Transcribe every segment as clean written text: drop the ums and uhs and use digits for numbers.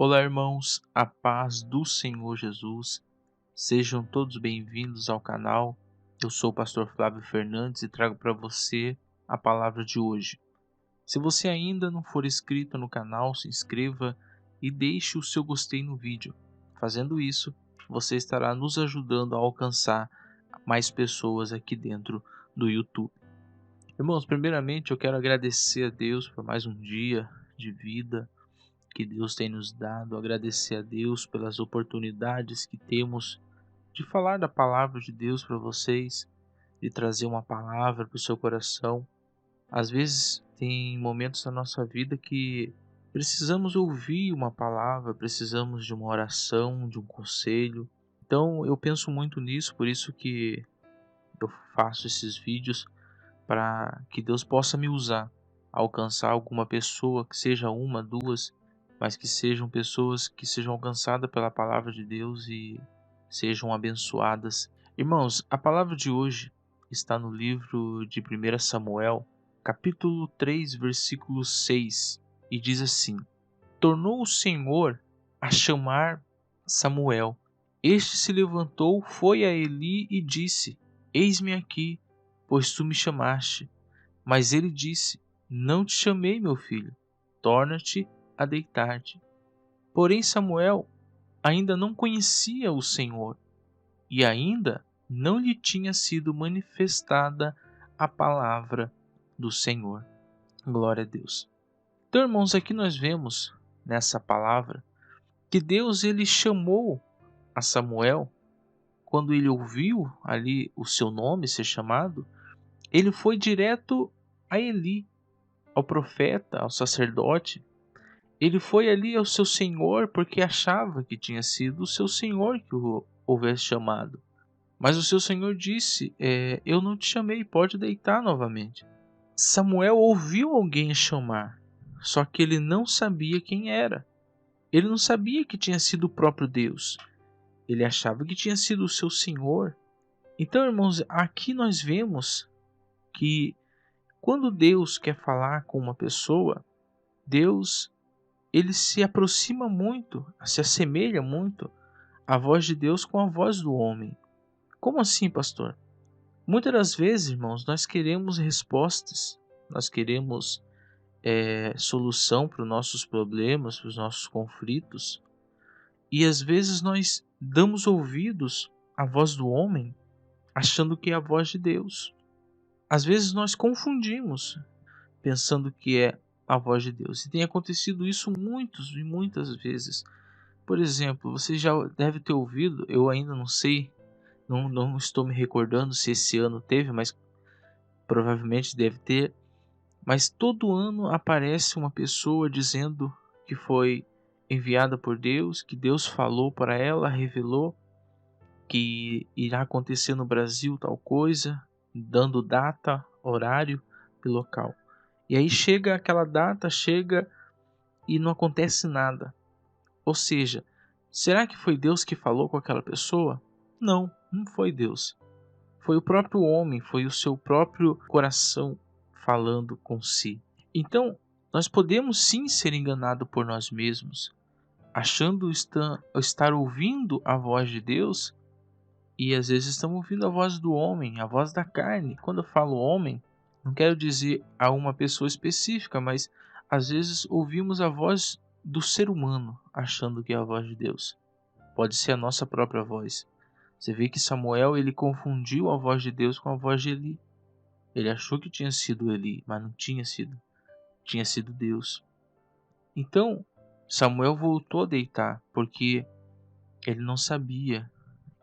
Olá, irmãos, a paz do Senhor Jesus. Sejam todos bem-vindos ao canal. Eu sou o pastor Flávio Fernandes e trago para você a palavra de hoje. Se você ainda não for inscrito no canal, se inscreva e deixe o seu gostei no vídeo. Fazendo isso, você estará nos ajudando a alcançar mais pessoas aqui dentro do YouTube. Irmãos, primeiramente eu quero agradecer a Deus por mais um dia de vida que Deus tem nos dado, agradecer a Deus pelas oportunidades que temos de falar da palavra de Deus para vocês, de trazer uma palavra para o seu coração. Às vezes tem momentos na nossa vida que precisamos ouvir uma palavra, precisamos de uma oração, de um conselho. Então eu penso muito nisso, por isso que eu faço esses vídeos para que Deus possa me usar, alcançar alguma pessoa, que seja uma, duas, mas que sejam pessoas que sejam alcançadas pela palavra de Deus e sejam abençoadas. Irmãos, a palavra de hoje está no livro de 1 Samuel, capítulo 3, versículo 6, e diz assim: Tornou o Senhor a chamar Samuel. Este se levantou, foi a Eli e disse: Eis-me aqui, pois tu me chamaste. Mas ele disse: Não te chamei, meu filho, torna-te a deitar-te. Porém Samuel ainda não conhecia o Senhor, e ainda não lhe tinha sido manifestada a palavra do Senhor. Glória a Deus. Então, irmãos, aqui nós vemos nessa palavra que Deus ele chamou a Samuel. Quando ele ouviu ali o seu nome ser chamado, ele foi direto a Eli, ao profeta, ao sacerdote. Ele foi ali ao seu senhor porque achava que tinha sido o seu senhor que o houvesse chamado. Mas o seu senhor disse: Eu não te chamei, pode deitar novamente. Samuel ouviu alguém chamar, só que ele não sabia quem era. Ele não sabia que tinha sido o próprio Deus. Ele achava que tinha sido o seu senhor. Então, irmãos, aqui nós vemos que quando Deus quer falar com uma pessoa, Deus ele se aproxima muito, se assemelha muito à voz de Deus com a voz do homem. Como assim, pastor? Muitas das vezes, irmãos, nós queremos respostas, nós queremos solução para os nossos problemas, para os nossos conflitos, e às vezes nós damos ouvidos à voz do homem, achando que é a voz de Deus. Às vezes nós confundimos, pensando que é a voz de Deus. E tem acontecido isso muitas vezes. Por exemplo, você já deve ter ouvido, eu ainda não sei, não estou me recordando se esse ano teve, mas provavelmente deve ter. Mas todo ano aparece uma pessoa dizendo que foi enviada por Deus, que Deus falou para ela, revelou que irá acontecer no Brasil tal coisa, dando data, horário e local. E aí chega aquela data, chega e não acontece nada. Ou seja, será que foi Deus que falou com aquela pessoa? Não, não foi Deus. Foi o próprio homem, foi o seu próprio coração falando com si. Então, nós podemos sim ser enganados por nós mesmos, achando estar ouvindo a voz de Deus, e às vezes estamos ouvindo a voz do homem, a voz da carne. Quando eu falo homem, não quero dizer a uma pessoa específica, mas às vezes ouvimos a voz do ser humano, achando que é a voz de Deus. Pode ser a nossa própria voz. Você vê que Samuel ele confundiu a voz de Deus com a voz de Eli. Ele achou que tinha sido Eli, mas não tinha sido. Tinha sido Deus. Então, Samuel voltou a deitar, porque ele não sabia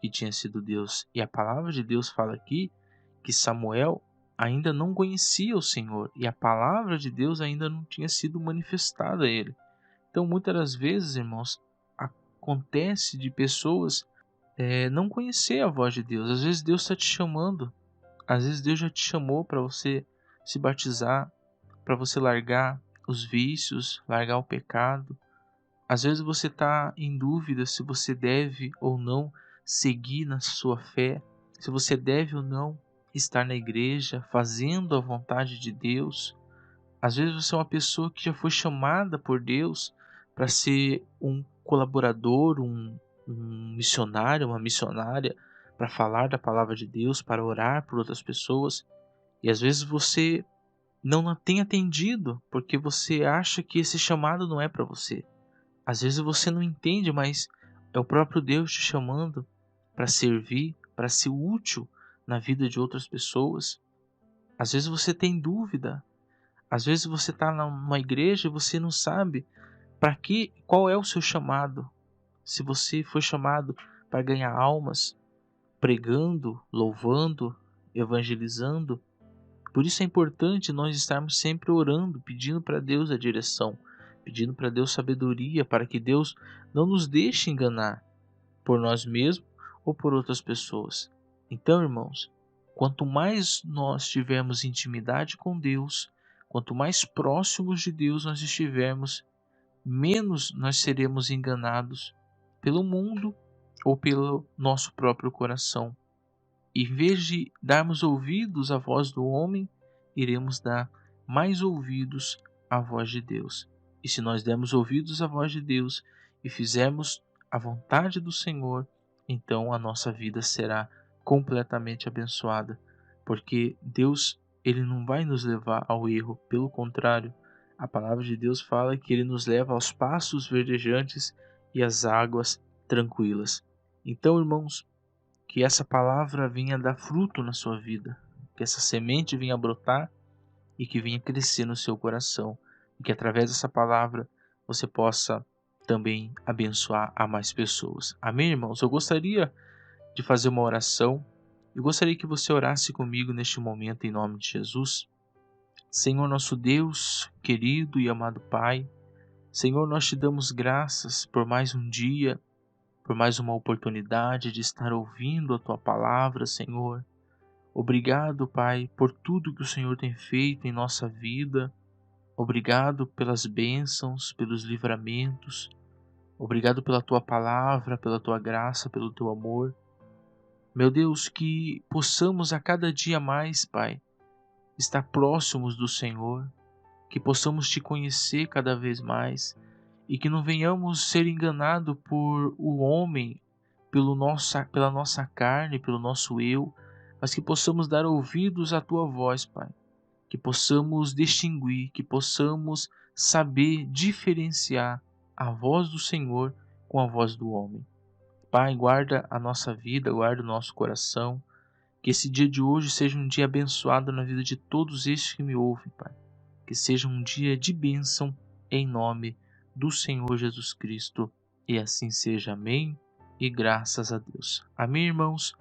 que tinha sido Deus. E a palavra de Deus fala aqui que Samuel ainda não conhecia o Senhor, e a palavra de Deus ainda não tinha sido manifestada a ele. Então, muitas das vezes, irmãos, acontece de pessoas não conhecer a voz de Deus. Às vezes Deus está te chamando, às vezes Deus já te chamou para você se batizar, para você largar os vícios, largar o pecado. Às vezes você está em dúvida se você deve ou não seguir na sua fé, se você deve ou não estar na igreja, fazendo a vontade de Deus. Às vezes você é uma pessoa que já foi chamada por Deus para ser um colaborador, um missionário, uma missionária, para falar da palavra de Deus, para orar por outras pessoas. E às vezes você não tem atendido porque você acha que esse chamado não é para você. Às vezes você não entende, mas é o próprio Deus te chamando para servir, para ser útil na vida de outras pessoas. Às vezes você tem dúvida, às vezes você está numa igreja e você não sabe para que, qual é o seu chamado. Se você foi chamado para ganhar almas, pregando, louvando, evangelizando. Por isso é importante nós estarmos sempre orando, pedindo para Deus a direção, pedindo para Deus sabedoria, para que Deus não nos deixe enganar por nós mesmos ou por outras pessoas. Então, irmãos, quanto mais nós tivermos intimidade com Deus, quanto mais próximos de Deus nós estivermos, menos nós seremos enganados pelo mundo ou pelo nosso próprio coração. Em vez de darmos ouvidos à voz do homem, iremos dar mais ouvidos à voz de Deus. E se nós dermos ouvidos à voz de Deus e fizermos a vontade do Senhor, então a nossa vida será completamente abençoada, porque Deus, ele não vai nos levar ao erro, pelo contrário, a palavra de Deus fala que ele nos leva aos pastos verdejantes e às águas tranquilas. Então, irmãos, que essa palavra venha dar fruto na sua vida, que essa semente venha brotar e que venha crescer no seu coração, e que através dessa palavra você possa também abençoar a mais pessoas. Amém, irmãos? Eu gostaria de fazer uma oração. Eu gostaria que você orasse comigo neste momento em nome de Jesus. Senhor nosso Deus, querido e amado Pai, Senhor, nós te damos graças por mais um dia, por mais uma oportunidade de estar ouvindo a Tua palavra, Senhor. Obrigado, Pai, por tudo que o Senhor tem feito em nossa vida. Obrigado pelas bênçãos, pelos livramentos. Obrigado pela Tua palavra, pela Tua graça, pelo Teu amor. Meu Deus, que possamos a cada dia mais, Pai, estar próximos do Senhor, que possamos Te conhecer cada vez mais e que não venhamos ser enganados por o homem, pela nossa carne, pelo nosso eu, mas que possamos dar ouvidos à Tua voz, Pai, que possamos distinguir, que possamos saber diferenciar a voz do Senhor com a voz do homem. Pai, guarda a nossa vida, guarda o nosso coração, que esse dia de hoje seja um dia abençoado na vida de todos estes que me ouvem, Pai. Que seja um dia de bênção em nome do Senhor Jesus Cristo. E assim seja. Amém. E graças a Deus. Amém, irmãos.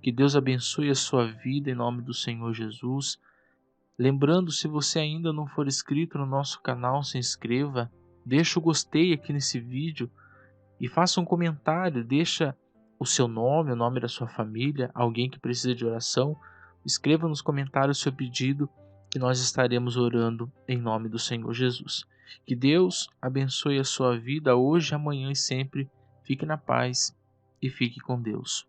Que Deus abençoe a sua vida em nome do Senhor Jesus. Lembrando, se você ainda não for inscrito no nosso canal, se inscreva. Deixa o gostei aqui nesse vídeo e faça um comentário. Deixa o seu nome, o nome da sua família, alguém que precisa de oração. Escreva nos comentários o seu pedido e nós estaremos orando em nome do Senhor Jesus. Que Deus abençoe a sua vida hoje, amanhã e sempre. Fique na paz e fique com Deus.